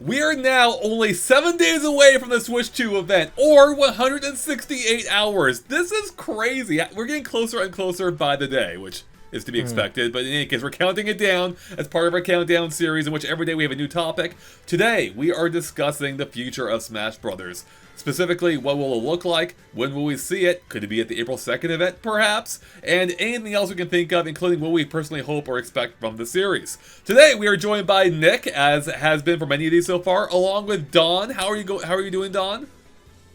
We are now only 7 days away from the Switch 2 event, or 168 hours. This is crazy. We're getting closer and closer by the day, which is to be expected. But in any case, we're counting it down as part of our countdown series in which every day we have a new topic. Today, we are discussing the future of Smash Brothers. Specifically, what will it look like? When will we see it? Could it be at the April 2nd event, perhaps? And anything else we can think of, including what we personally hope or expect from the series. Today, we are joined by Nick, as has been for many of these so far, along with Daan. How are you doing, Daan?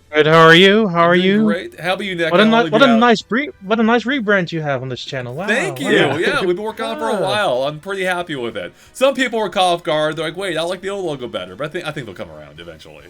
Good. How are you? How are you? Great. How about you, Nick? What a nice rebrand you have on this channel. Wow. Thank you. Yeah, we've been working on it for a while. I'm pretty happy with it. Some people were caught off guard. They're like, "Wait, I like the old logo better," but I think they'll come around eventually.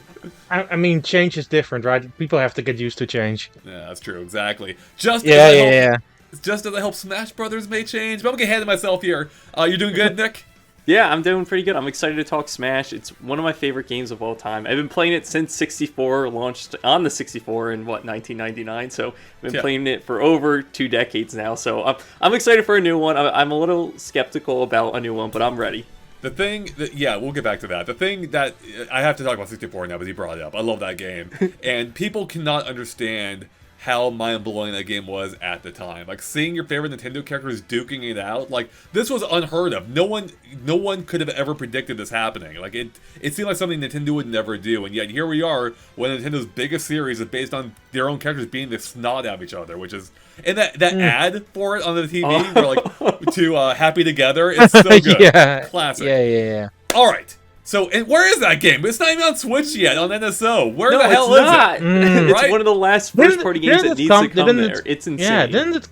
I mean, change is different, right? People have to get used to change. Yeah, that's true. Exactly. Just as I hope Smash Brothers may change. But I'm gonna get ahead of myself here. You doing good, Nick? Yeah, I'm doing pretty good. I'm excited to talk Smash. It's one of my favorite games of all time. I've been playing it since 64, launched on the 64 in, 1999? So I've been playing it for over 2 decades now. So I'm excited for a new one. I'm a little skeptical about a new one, but I'm ready. The thing that, we'll get back to that. The thing that, I have to talk about 64 now because he brought it up. I love that game. And people cannot understand how mind-blowing that game was at the time. Like, seeing your favorite Nintendo characters duking it out, like, this was unheard of. No one could have ever predicted this happening. Like, it seemed like something Nintendo would never do, and yet here we are, when Nintendo's biggest series is based on their own characters being the snot out of each other, which is... And that ad for it on the TV, where, like, to Happy Together, it's so good. Yeah. Classic. Yeah. Alright. So, and where is that game? It's not even on Switch yet, on NSO. Where the hell it's is not. it? It's one of the last first-party games that needs to come there. It's insane. Yeah, didn't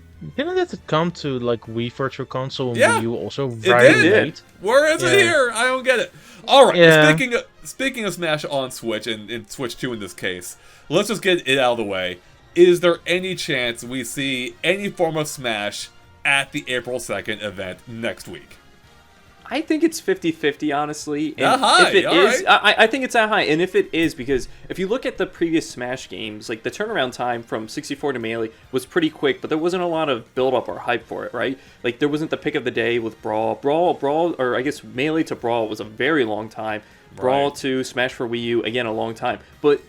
it come to, like, Wii Virtual Console and Wii U also very late? Where is it here? I don't get it. Alright, speaking of Smash on Switch, and Switch 2 in this case, let's just get it out of the way. Is there any chance we see any form of Smash at the April 2nd event next week? I think it's 50-50, honestly. And that high? If it is, right. I think it's that high. And if it is, because if you look at the previous Smash games, like the turnaround time from 64 to Melee was pretty quick, but there wasn't a lot of build-up or hype for it, right? Like, there wasn't the pick of the day with Brawl, or I guess Melee to Brawl was a very long time. Brawl to Smash for Wii U, again, a long time. But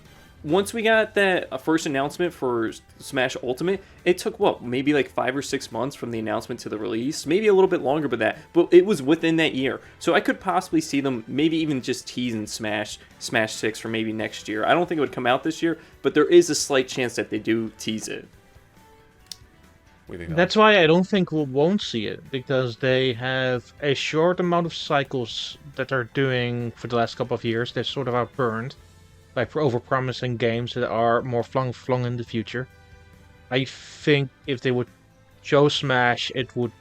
once we got that first announcement for Smash Ultimate, it took, maybe like 5 or 6 months from the announcement to the release. Maybe a little bit longer than that, but it was within that year. So I could possibly see them maybe even just teasing Smash 6 for maybe next year. I don't think it would come out this year, but there is a slight chance that they do tease it. That's why I don't think we won't see it, because they have a short amount of cycles that they're doing for the last couple of years. They're sort of outburned by over-promising games that are more flung in the future. I think if they would show Smash, it would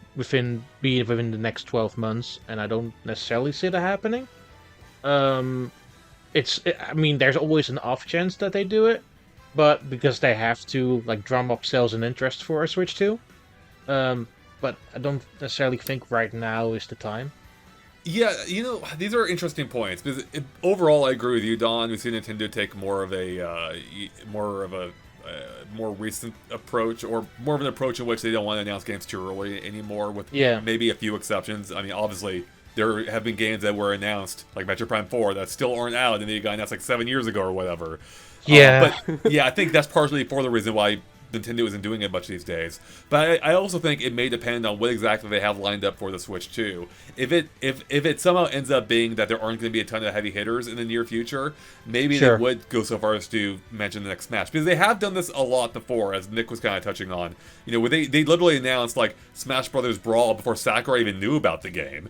be within the next 12 months, and I don't necessarily see that happening. I mean, there's always an off chance that they do it, but because they have to, like, drum up sales and interest for a Switch 2. But I don't necessarily think right now is the time. Yeah, these are interesting points, because overall I agree with you, Don. We've seen Nintendo take more of a more recent approach, or more of an approach in which they don't want to announce games too early anymore, with maybe a few exceptions. I mean, obviously, there have been games that were announced, like Metroid Prime 4, that still aren't out, and they got announced like 7 years ago or whatever. Yeah. But I think that's partially for the reason why Nintendo isn't doing it much these days. But I also think it may depend on what exactly they have lined up for the Switch 2. If it somehow ends up being that there aren't going to be a ton of heavy hitters in the near future, maybe they would go so far as to mention the next Smash. Because they have done this a lot before, as Nick was kind of touching on. Where they literally announced, like, Smash Brothers Brawl before Sakurai even knew about the game.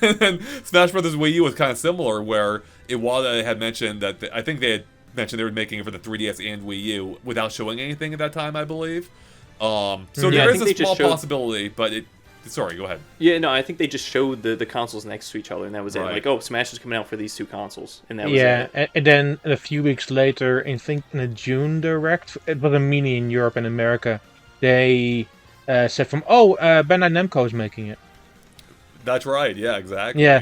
And then Smash Brothers Wii U was kind of similar, where Iwata had mentioned that I think they had mentioned they were making it for the 3DS and Wii U without showing anything at that time, I believe. So there is a small possibility, but sorry, go ahead. Yeah, no, I think they just showed the consoles next to each other, and that was it. Like, Smash is coming out for these 2 consoles, and that was it. Yeah, and then a few weeks later, I think in a June Direct, it was a mini in Europe and America, they said Bandai Namco is making it. That's right, yeah, exactly. Yeah.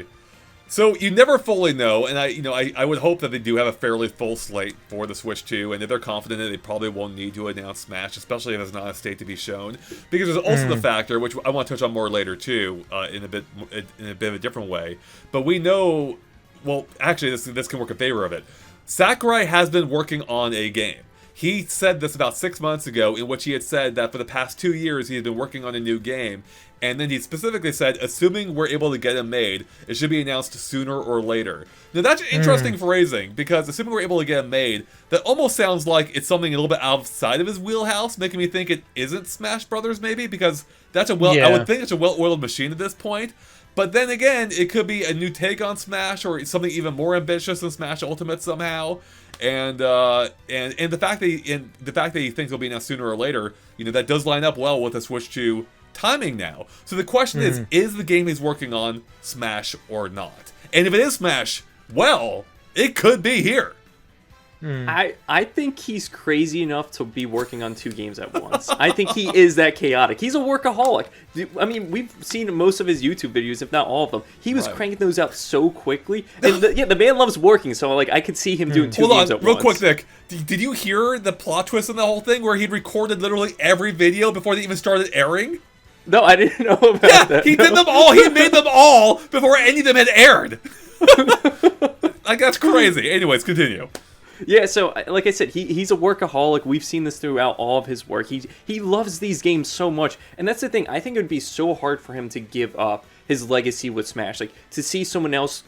So you never fully know, and I would hope that they do have a fairly full slate for the Switch 2, and if they're confident that they probably won't need to announce Smash, especially if it's not a state to be shown. Because there's also the factor, which I want to touch on more later too, in a bit of a different way. But we know well, actually, this can work in favor of it. Sakurai has been working on a game. He said this about 6 months ago, in which he had said that for the past 2 years he had been working on a new game, and then he specifically said, assuming we're able to get it made, it should be announced sooner or later. Now that's interesting phrasing, because assuming we're able to get it made, that almost sounds like it's something a little bit outside of his wheelhouse, making me think it isn't Smash Brothers maybe, because that's I would think it's a well-oiled machine at this point. But then again, it could be a new take on Smash, or something even more ambitious than Smash Ultimate somehow. And the fact that he thinks it'll be announced sooner or later, that does line up well with the Switch 2 timing now. So the question is the game he's working on Smash or not? And if it is Smash, well, it could be here. I think he's crazy enough to be working on 2 games at once. I think he is that chaotic. He's a workaholic. I mean, we've seen most of his YouTube videos, if not all of them. He was cranking those out so quickly. And the man loves working, so I could see him doing 2 games at once. Real quick, Nick. Did you hear the plot twist in the whole thing where he'd recorded literally every video before they even started airing? No, I didn't know about that. Yeah, he did them all. He made them all before any of them had aired. That's crazy. Anyways, continue. Yeah, so like I said, he's a workaholic. We've seen this throughout all of his work. He loves these games so much, and that's the thing. I think it would be so hard for him to give up his legacy with Smash. Like, to see someone else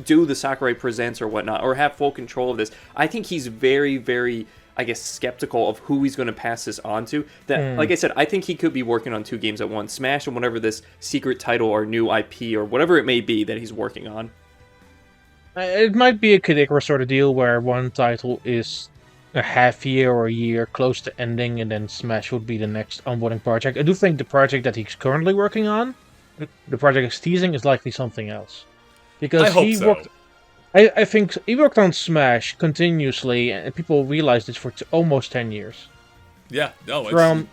do the Sakurai Presents or whatnot, or have full control of this. I think he's very, very, I guess, skeptical of who he's going to pass this on to. That, like I said, I think he could be working on 2 games at once. Smash and whatever this secret title or new IP or whatever it may be that he's working on. It might be a Kid Icarus sort of deal where one title is a half year or a year close to ending, and then Smash would be the next onboarding project. I do think the project that he's currently working on, the project he's teasing, is likely something else. Because I hope so. I think he worked on Smash continuously, and people realized this for almost 10 years. Yeah, no, from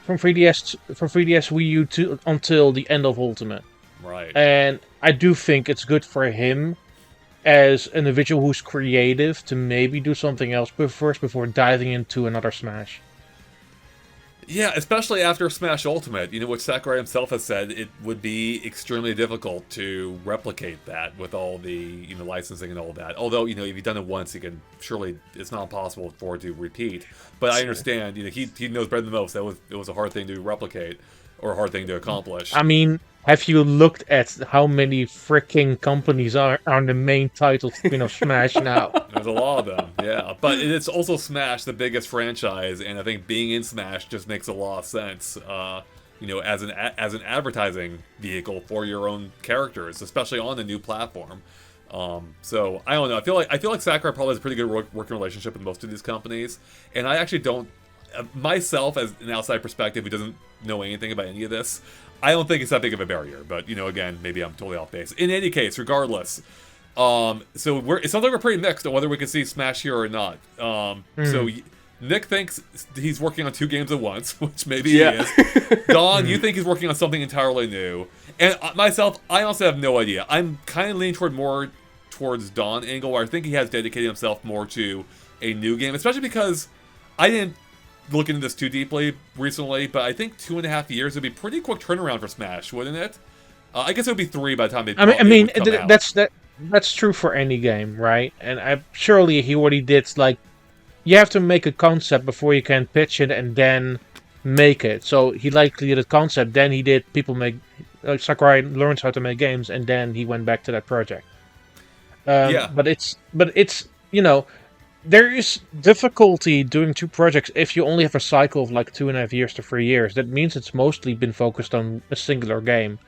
3DS Wii U until the end of Ultimate. Right. And I do think it's good for him as an individual who's creative to maybe do something else first before diving into another Smash. Yeah, especially after Smash Ultimate, which Sakurai himself has said it would be extremely difficult to replicate that with all the licensing and all that. Although if you've done it once, it's not possible for it to repeat. But I understand, he knows better than most that it was a hard thing to replicate or a hard thing to accomplish. I mean, have you looked at how many freaking companies are on the main title of Smash now? There's a lot of them, yeah. But it's also Smash, the biggest franchise, and I think being in Smash just makes a lot of sense. As an advertising vehicle for your own characters, especially on the new platform. So I don't know. I feel like Sakurai probably has a pretty good working relationship with most of these companies, and I actually don't. Myself, as an outside perspective who doesn't know anything about any of this, I don't think it's that big of a barrier. But again, maybe I'm totally off base. In any case, regardless, so it sounds like we're pretty mixed on whether we can see Smash here or not. So Nick thinks he's working on 2 games at once, which maybe he is. Daan, you think he's working on something entirely new, and myself, I also have no idea. I'm kind of leaning towards Daan angle, where I think he has dedicated himself more to a new game, especially because I didn't look into this too deeply recently, but I think 2.5 years would be pretty quick turnaround for Smash, wouldn't it? I guess it would be 3 by the time that's true for any game, right? And surely what he did, you have to make a concept before you can pitch it and then make it. So he likely did a concept, then he did Sakurai learns how to make games, and then he went back to that project. But it's there is difficulty doing 2 projects if you only have a cycle of 2.5 years to 3 years. That means it's mostly been focused on a singular game.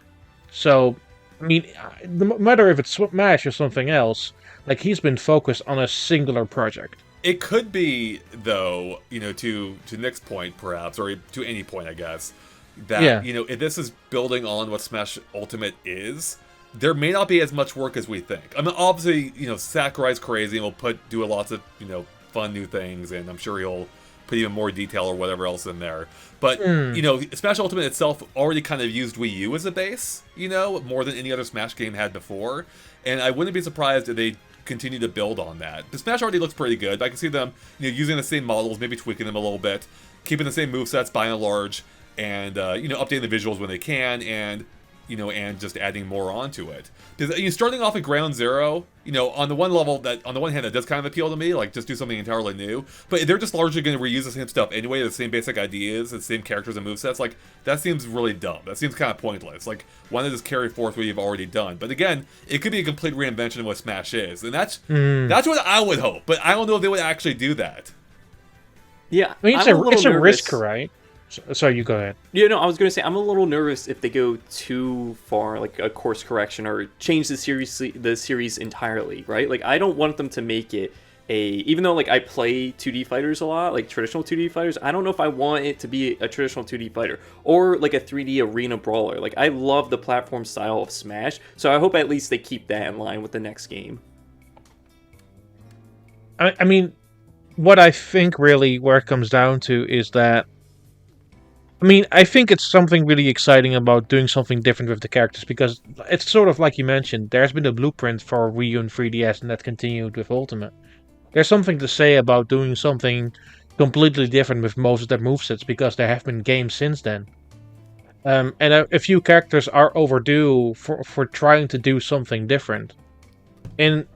So, I mean, no matter if it's Smash or something else, he's been focused on a singular project. It could be, though, to Nick's point, perhaps, or to any point, I guess, that, if this is building on what Smash Ultimate is, there may not be as much work as we think. I mean, obviously, Sakurai's crazy and will do lots of, fun new things, and I'm sure he'll put even more detail or whatever else in there. But, Smash Ultimate itself already kind of used Wii U as a base, more than any other Smash game had before. And I wouldn't be surprised if they continue to build on that. The Smash already looks pretty good. I can see them, using the same models, maybe tweaking them a little bit, keeping the same movesets by and large, and, updating the visuals when they can, and and just adding more onto it. Because starting off at ground zero, on the one hand, that does kind of appeal to me, like just do something entirely new. But they're just largely going to reuse the same stuff anyway, the same basic ideas, the same characters and movesets. Like that seems really dumb. That seems kind of pointless. Like why not just carry forth what you've already done? But again, it could be a complete reinvention of what Smash is, and that's what I would hope. But I don't know if they would actually do that. Yeah, I mean, it's a risk, right? Sorry, you go ahead. Yeah, no, I was going to say I'm a little nervous if they go too far, like a course correction, or change the series entirely, right? Like I don't want them to make it even though like I play 2D fighters a lot, like traditional 2D fighters, I don't know if I want it to be a traditional 2D fighter or like a 3D arena brawler. Like I love the platform style of Smash, so I hope at least they keep that in line with the next game. I mean, what I think really where it comes down to is that I think it's something really exciting about doing something different with the characters, because it's sort of like you mentioned, there's been a blueprint for Wii U and 3DS, and that continued with Ultimate. There's something to say about doing something completely different with most of their movesets, because there have been games since then. And a few characters are overdue for trying to do something different. And,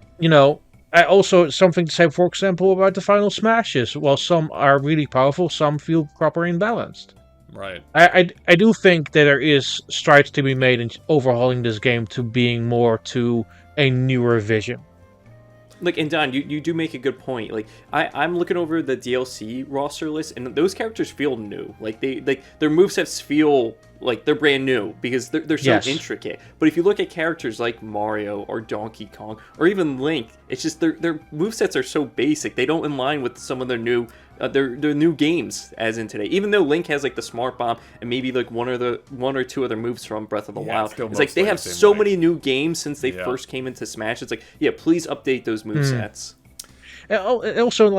I also something to say, for example, about the final smashes. While some are really powerful, some feel properly imbalanced. Right. I do think that there is strides to be made in overhauling this game to being more to a newer vision. Like, and Don, you do make a good point. Like, I'm looking over the DLC roster list, and those characters feel new. Like their movesets feel like they're brand new because they're so intricate. But if you look at characters like Mario or Donkey Kong or even Link, it's just their movesets are so basic. They don't align with some of their new new games as in today. Even though Link has like the Smart Bomb and maybe like one or two other moves from Breath of the Wild, it's like they have so many new games since they first came into Smash. It's like, yeah, please update those movesets. Also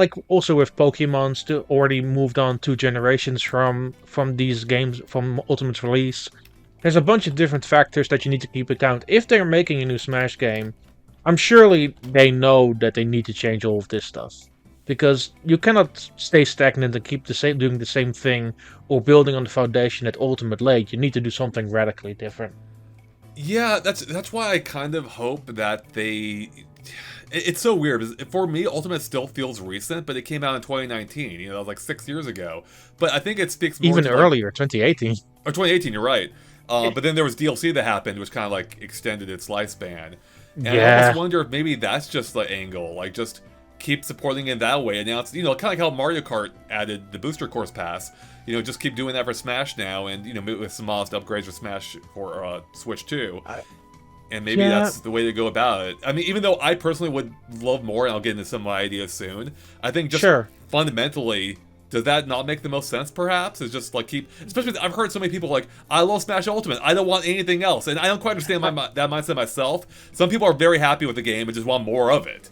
with Pokemon still already moved on 2 generations from these games from Ultimate's release. There's a bunch of different factors that you need to keep account. If they're making a new Smash game, I'm surely they know that they need to change all of this stuff. Because you cannot stay stagnant and keep doing the same thing or building on the foundation that Ultimate laid. You need to do something radically different. Yeah, that's why I kind of hope that they... It's so weird. For me, Ultimate still feels recent, but it came out in 2019. Like 6 years ago. But I think it speaks more even to earlier, 2018. Or 2018, you're right. But then there was DLC that happened, which kind of like extended its lifespan. And I almost wonder if maybe that's just the angle. Like, just keep supporting it that way. And now it's, kind of like how Mario Kart added the Booster Course Pass. Just keep doing that for Smash now, and, with some modest upgrades for Smash for Switch 2. And maybe that's the way to go about it. I mean, even though I personally would love more, and I'll get into some of my ideas soon, I think just fundamentally, does that not make the most sense, perhaps? Is just, like, especially, I've heard so many people like, I love Smash Ultimate, I don't want anything else. And I don't quite understand that mindset myself. Some people are very happy with the game and just want more of it.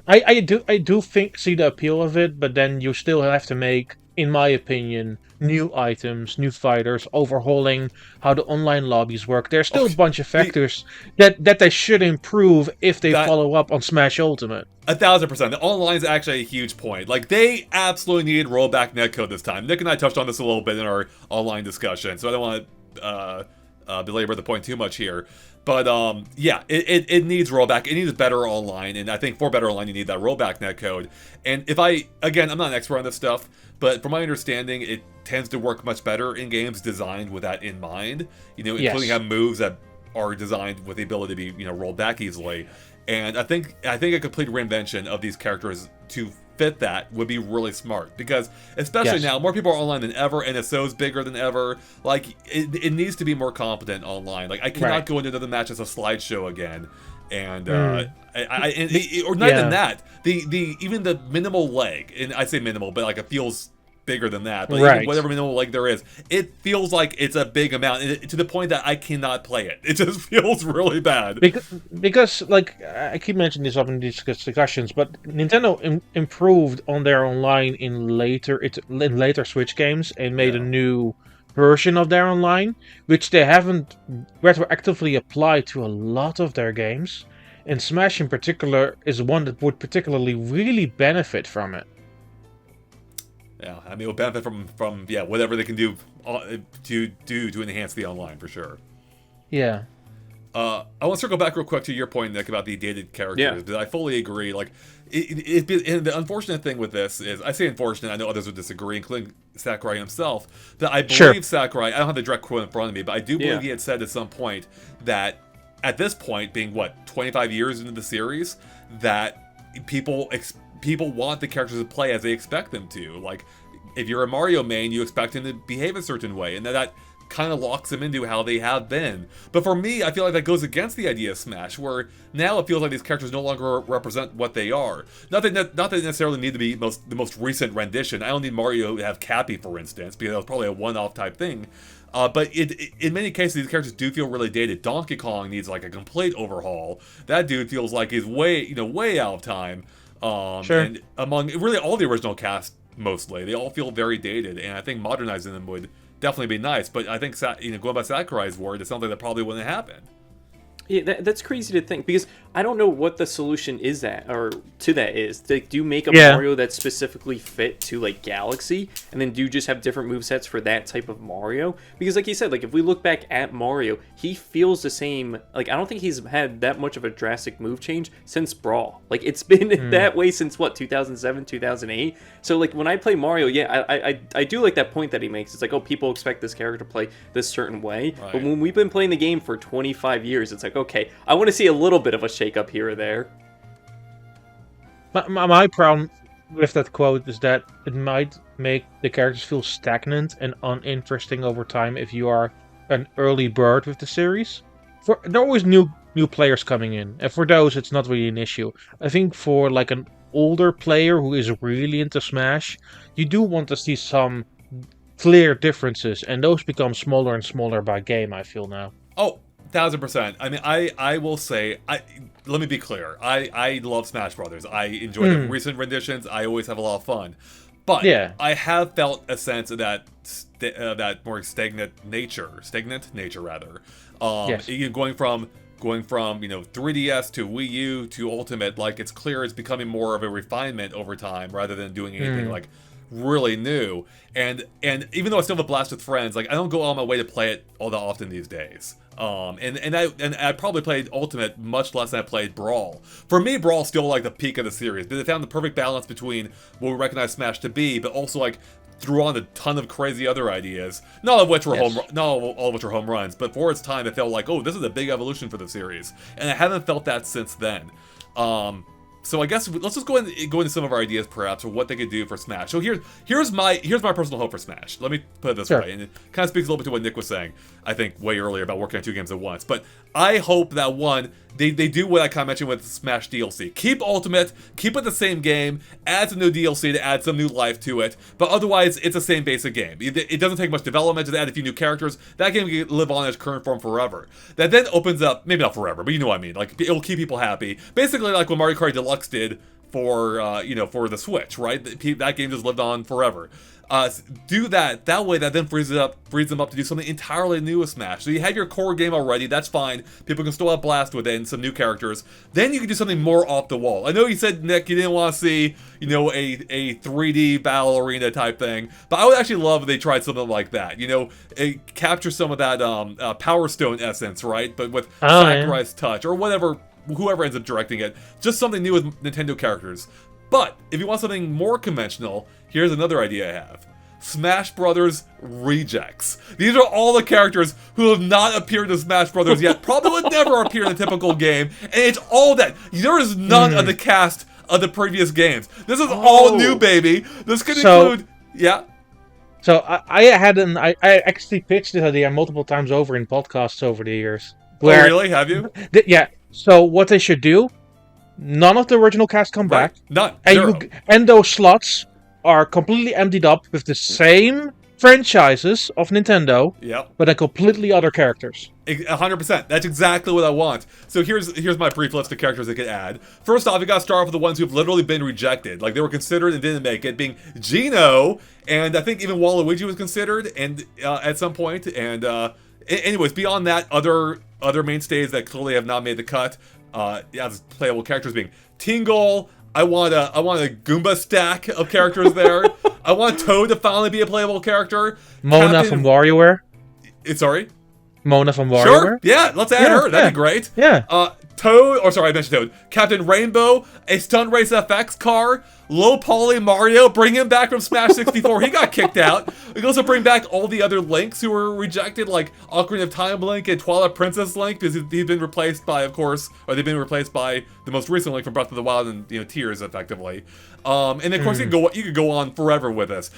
I do see the appeal of it, but then you still have to make, in my opinion, new items, new fighters, overhauling how the online lobbies work. There's still a bunch of factors that they should improve if they follow up on Smash Ultimate. 1000%. The online is actually a huge point. Like, they absolutely needed rollback netcode this time. Nick and I touched on this a little bit in our online discussion, so I don't want to belabor the point too much here. But, it needs rollback. It needs better online, and I think for better online, you need that rollback netcode. And I'm not an expert on this stuff, but from my understanding, it tends to work much better in games designed with that in mind, including have moves that are designed with the ability to be, rolled back easily. And I think a complete reinvention of these characters to fit that would be really smart, because especially now, more people are online than ever, and NSO's bigger than ever. Like, it needs to be more competent online. Like, I cannot go into another match as a slideshow again. And or not even that. Even the minimal leg, and I say minimal, but like it feels bigger than that. But even whatever minimal leg there is, it feels like it's a big amount, to the point that I cannot play it. It just feels really bad. Because like, I keep mentioning this up in these discussions, but Nintendo improved on their online in later Switch games and made a new version of their online, which they haven't retroactively applied to a lot of their games. And Smash in particular is one that would particularly really benefit from it. Yeah, I mean, it will benefit from whatever they can do to enhance the online, for sure. Yeah. I want to circle back real quick to your point, Nick, about the dated characters. Yeah. I fully agree. Like, and the unfortunate thing with this is, I say unfortunate, I know others would disagree, including Sakurai himself, that I believe Sure. Sakurai, I don't have the direct quote in front of me, but I do believe Yeah. he had said at some point that at this point, being, 25 years into the series, that people want the characters to play as they expect them to. Like, if you're a Mario main, you expect him to behave a certain way, and that kind of locks them into how they have been. But for me, I feel like that goes against the idea of Smash, where now it feels like these characters no longer represent what they are. Not that they necessarily need to be the most recent rendition. I don't need Mario to have Cappy, for instance, because that was probably a one-off type thing. But in many cases, these characters do feel really dated. Donkey Kong needs like a complete overhaul. That dude feels like he's way out of time. Sure. And among really all the original cast, mostly, they all feel very dated, and I think modernizing them would definitely be nice. But I think going by Sakurai's word, it's something that probably wouldn't happen. Yeah, that's crazy to think, because I don't know what the solution is to that is. Like, do you make a Yeah. Mario that's specifically fit to like Galaxy, and then do you just have different movesets for that type of Mario? Because like you said, like if we look back at Mario, he feels the same. Like I don't think he's had that much of a drastic move change since Brawl. Like it's been that way since 2007, 2008. So like when I play Mario, yeah, I do like that point that he makes. It's like, oh, people expect this character to play this certain way, Right. but when we've been playing the game for 25 years, it's like, okay, I want to see a little bit of a shake-up here or there. My problem with that quote is that it might make the characters feel stagnant and uninteresting over time if you are an early bird with the series. There are always new players coming in, and for those it's not really an issue. I think for like an older player who is really into Smash, you do want to see some clear differences, and those become smaller and smaller by game, I feel now. Oh, 1000%. I mean, I will say, let me be clear. I love Smash Brothers. I enjoy the recent renditions. I always have a lot of fun. But Yeah. I have felt a sense of that more stagnant nature rather. Yes. Going from 3DS to Wii U to Ultimate, like it's clear it's becoming more of a refinement over time rather than doing anything like really new. And even though I still have a blast with friends, like I don't go on my way to play it all that often these days. And I probably played Ultimate much less than I played Brawl. For me, Brawl's still like the peak of the series, but they found the perfect balance between what we recognize Smash to be, but also like threw on a ton of crazy other ideas. Not all of which were home runs, but for its time, it felt like, oh, this is a big evolution for the series, and I haven't felt that since then. So I guess let's just go into some of our ideas, perhaps, or what they could do for Smash. So here's my personal hope for Smash. Let me put it this way, and it kind of speaks a little bit to what Nick was saying, I think, way earlier about working on two games at once. But I hope that one, they do what I kind of mentioned with Smash DLC. Keep Ultimate, keep it the same game, add some new DLC to add some new life to it, but otherwise it's the same basic game. It doesn't take much development to add a few new characters. That game can live on in its current form forever. That then opens up, maybe not forever, but you know what I mean. Like it'll keep people happy. Basically, like what Mario Kart Deluxe did for for the Switch, right? That game just lived on forever. Do that way. That then frees them up to do something entirely new with Smash. So you have your core game already. That's fine. People can still have blast with it and some new characters. Then you can do something more off the wall. I know you said, Nick, you didn't want to see a 3D battle arena type thing, but I would actually love if they tried something like that. Capture some of that Power Stone essence, right? But with Sakurai's touch or whatever. Whoever ends up directing it, just something new with Nintendo characters. But if you want something more conventional, here's another idea I have. Smash Brothers Rejects. These are all the characters who have not appeared in Smash Brothers yet, probably would never appear in a typical game, and it's all that. There is none of the cast of the previous games. This is all new, baby. This could include... Yeah? So I actually pitched this idea multiple times over in podcasts over the years. Oh, really? Have you? Yeah. So what they should do, none of the original cast come back. None. And those slots are completely emptied up with the same franchises of Nintendo, but a completely other characters. 100%. That's exactly what I want. So here's my brief list of characters they could add. First off, you gotta start off with the ones who've literally been rejected. Like, they were considered and didn't make it, being Geno, and I think even Waluigi was considered and at some point. And anyways, beyond that, other mainstays that clearly have not made the cut as playable characters being Tingle. I want a Goomba stack of characters there. I want Toad to finally be a playable character. Mona from WarioWare. Sorry? Mona from WarioWare. Sure, yeah, let's add her. That'd be great. Yeah. Toad, or sorry, I mentioned Toad. Captain Rainbow, a Stunt Race FX car, Low Poly Mario, bring him back from Smash 64. He got kicked out. We can also bring back all the other Links who were rejected, like Ocarina of Time Link and Twilight Princess Link, because he's been replaced by, of course, or they've been replaced by the most recent Link from Breath of the Wild and Tears, effectively. And of course, you could go on forever with this.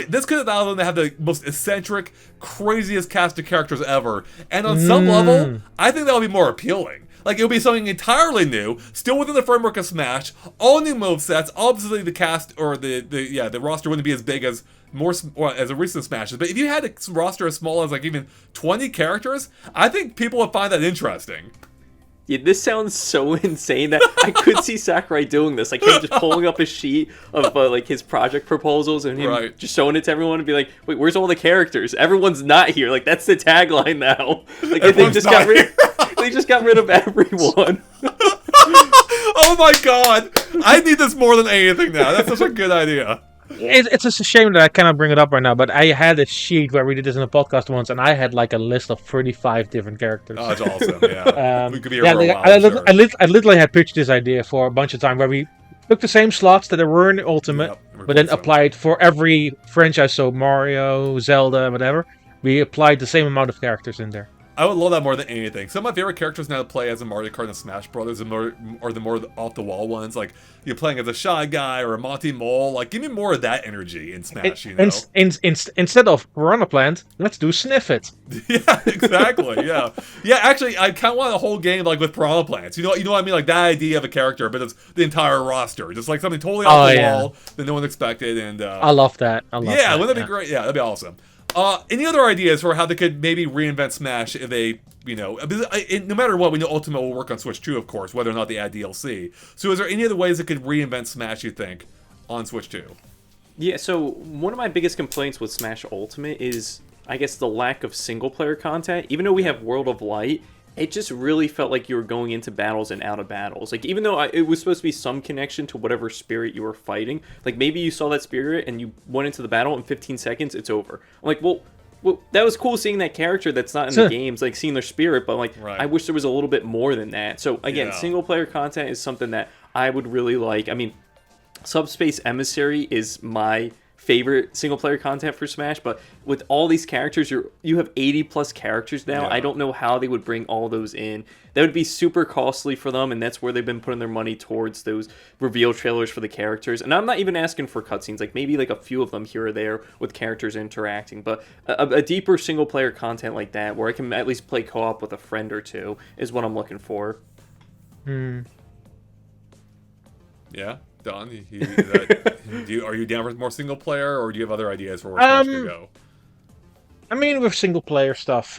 This could allow them to have the most eccentric, craziest cast of characters ever, and on some level, I think that would be more appealing. Like, it would be something entirely new, still within the framework of Smash, all new movesets. Obviously, the cast, or the roster wouldn't be as big as a recent Smashes. But if you had a roster as small as, like, even 20 characters, I think people would find that interesting. Yeah, this sounds so insane that I could see Sakurai doing this. Like, him just pulling up a sheet of, like, his project proposals and him just showing it to everyone and be like, wait, where's all the characters? Everyone's not here. Like, that's the tagline now. Like, they just got rid of everyone. Oh my god! I need this more than anything now. That's such a good idea. It's just a shame that I cannot bring it up right now, but I had a sheet where we did this in a podcast once, and I had like a list of 35 different characters. Oh, that's awesome, yeah. We could be here for a while, I literally had pitched this idea for a bunch of time, where we took the same slots that were in Ultimate, but then applied for every franchise, so Mario, Zelda, whatever. We applied the same amount of characters in there. I would love that more than anything. Some of my favorite characters now to play as a Mario Kart and Smash Brothers are the more off-the-wall ones. Like, you're playing as a Shy Guy or a Monty Mole. Like, give me more of that energy in Smash, you know? Instead of Piranha Plant, let's do Sniff It. Yeah, exactly, yeah. Yeah, actually, I kind of want a whole game, like, with Piranha Plants. You know what I mean? Like, that idea of a character, but it's the entire roster. Just, like, something totally off the wall that no one expected. And I love that. Wouldn't that be great? Yeah, that'd be awesome. Any other ideas for how they could maybe reinvent Smash if they, no matter what, we know Ultimate will work on Switch 2, of course, whether or not they add DLC. So is there any other ways it could reinvent Smash, you think, on Switch 2? Yeah, so one of my biggest complaints with Smash Ultimate is, I guess, the lack of single-player content. Even though we have World of Light, it just really felt like you were going into battles and out of battles. Like, even though it was supposed to be some connection to whatever spirit you were fighting, like, maybe you saw that spirit and you went into the battle in 15 seconds, it's over. I'm like, well, that was cool seeing that character that's not in the games, like, seeing their spirit, but, like, I wish there was a little bit more than that. So, again, single-player content is something that I would really like. I mean, Subspace Emissary is my favorite single player content for Smash, but with all these characters, you have 80 plus characters now. I don't know how they would bring all those in. That would be super costly for them, and that's where they've been putting their money towards those reveal trailers for the characters. And I'm not even asking for cutscenes, like maybe like a few of them here or there with characters interacting, but a deeper single player content like that where I can at least play co-op with a friend or two is what I'm looking for. Yeah. Daan, are you down for more single player, or do you have other ideas for where Smash could go? I mean, with single player stuff,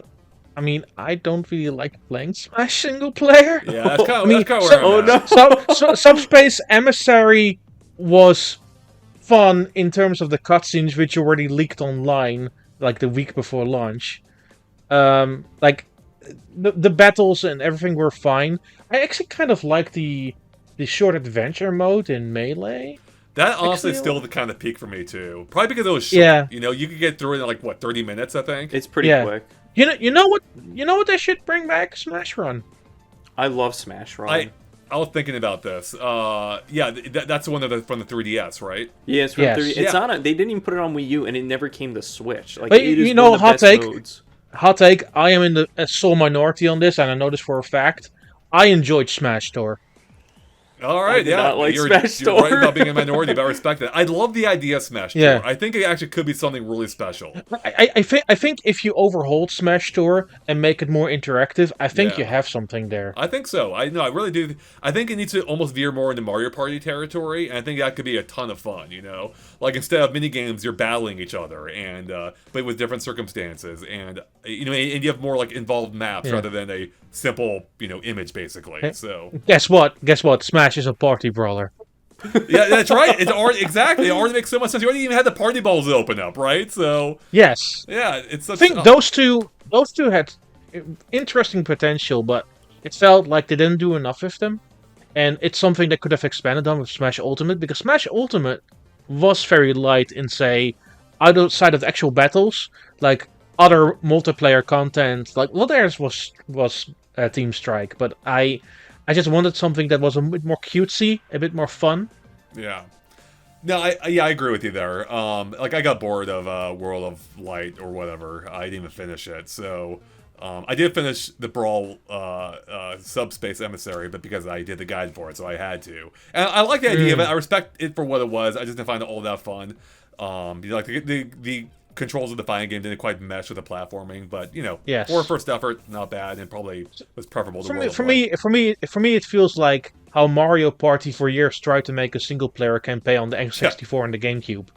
I don't really like playing Smash single player. Yeah, that's kind of where I'm at. So Subspace Emissary was fun in terms of the cutscenes, which already leaked online like the week before launch. Like the battles and everything were fine. I actually kind of like the short adventure mode in Melee. That honestly is still the kind of peak for me too. Probably because it was short. Yeah. You could get through it in like what, 30 minutes, I think. It's pretty quick. You know what they should bring back? Smash Run. I love Smash Run. I was thinking about this. That's the one from the 3DS, right? Yeah, it's from 3DS. It's on they didn't even put it on Wii U, and it never came to Switch. Like, but it is one of the hot best take. modes. Hot take. I am in a sole minority on this, and I know this for a fact. I enjoyed Smash Tour. All right, you're right about being a minority, but I respect that. I love the idea of Smash Tour. I think it actually could be something really special. I think if you overhaul Smash Tour and make it more interactive, I think you have something there. I think so. I really do. I think it needs to almost veer more into Mario Party territory, and I think that could be a ton of fun. Like instead of mini games, you're battling each other, and but with different circumstances, and and you have more like involved maps rather than a simple image basically. So guess what? Smash is a party brawler. Yeah, that's right. It already makes so much sense. You already even had the party balls open up, right? So yes, yeah, it's such. I think those two had interesting potential, but it felt like they didn't do enough with them, and it's something that could have expanded on with Smash Ultimate, because Smash Ultimate was very light in, say, outside of the actual battles. Like other multiplayer content. Like, well, theirs was Team Strike, but I just wanted something that was a bit more cutesy, a bit more fun. Yeah. No, I agree with you there. Like I got bored of World of Light or whatever. I didn't even finish it. So I did finish the Brawl Subspace Emissary, but because I did the guide for it, so I had to. And I like the idea of it. I respect it for what it was. I just didn't find it all that fun. Like the controls of the fighting game didn't quite mesh with the platforming, but Yes. for first effort, not bad, and probably was preferable to World of For Light. me, it feels like how Mario Party for years tried to make a single player campaign on the N64 and the GameCube.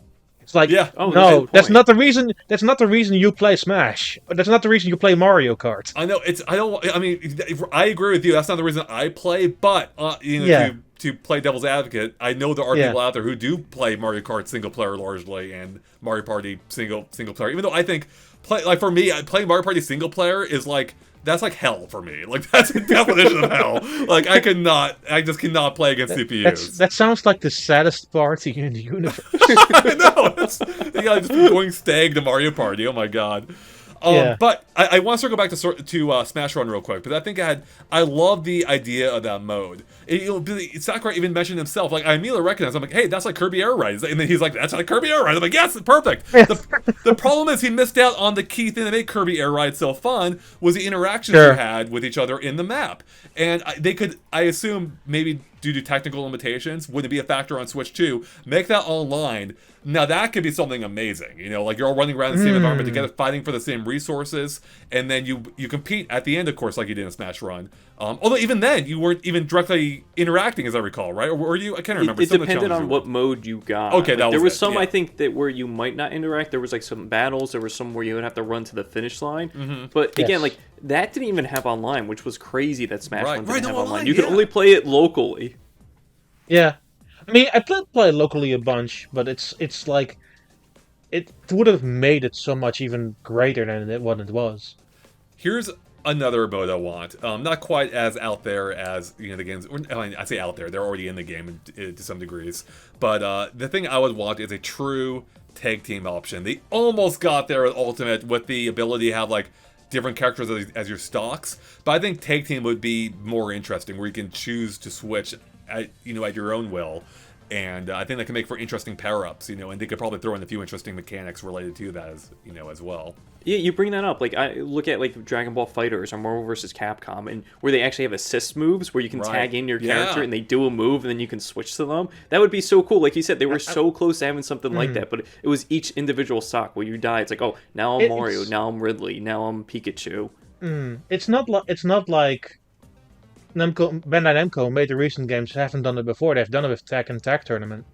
It's like, Yeah. Oh, no, good that's point. not the reason. That's not the reason you play Smash. That's not the reason you play Mario Kart. I know it's. I don't. I mean, I agree with you. That's not the reason I play. But Yeah. to play devil's advocate, I know there are Yeah. people out there who do play Mario Kart single player largely and Mario Party single player. Even though I think for me, playing Mario Party single player is like. That's like hell for me. Like that's the definition of hell. Like I just cannot play against CPUs. That sounds like the saddest party in the universe. I know. Just going stag to Mario Party. Oh my god. Yeah. But I want to circle back to Smash Run real quick, but I think I love the idea of that mode. Sakurai even mentioned himself, like I immediately recognized. I'm like, hey, that's like Kirby Air Ride, and then he's like, that's like Kirby Air Ride. I'm like, yes, it's perfect. The problem is he missed out on the key thing that made Kirby Air Ride so fun was the interactions Sure. you had with each other in the map, and I assume maybe due to technical limitations, would it be a factor on Switch 2? Make that online. Now that could be something amazing. Like you're all running around the same environment together, fighting for the same resources, and then you compete at the end, of course, like you did in Smash Run. Although even then, you weren't even directly interacting, as I recall, right? Or were you? I can't remember. It Some of the depended challenges on were. what mode you got. Okay, that there was was it, some yeah. I think that where you might not interact. There was like some battles. There was some where you would have to run to the finish line. But again, Yes. like that didn't even have online, which was crazy that Smash Right, One didn't right, have no, online. online, You could yeah. only play it locally. Yeah, I mean, I play locally a bunch, but it's like it would have made it so much even greater than what it was. Here's another mode I want. Not quite as out there as the games. I mean, I say out there; they're already in the game to some degrees. But the thing I would want is a true tag team option. They almost got there with Ultimate with the ability to have like different characters as your stocks. But I think tag team would be more interesting, where you can choose to switch at your own will. And I think that can make for interesting power-ups, and they could probably throw in a few interesting mechanics related to that as well. Yeah, you bring that up. Like I look at like Dragon Ball Fighters or Marvel vs. Capcom, and where they actually have assist moves where you can Right. tag in your character Yeah. and they do a move and then you can switch to them. That would be so cool. Like you said, they were so close to having something like that, but it was each individual stock where you die. It's like, oh, now I'm Mario, now I'm Ridley, now I'm Pikachu. It's not like Namco, Bandai Namco made the recent games haven't done it before. They've done it with Tag and Tag Tournament.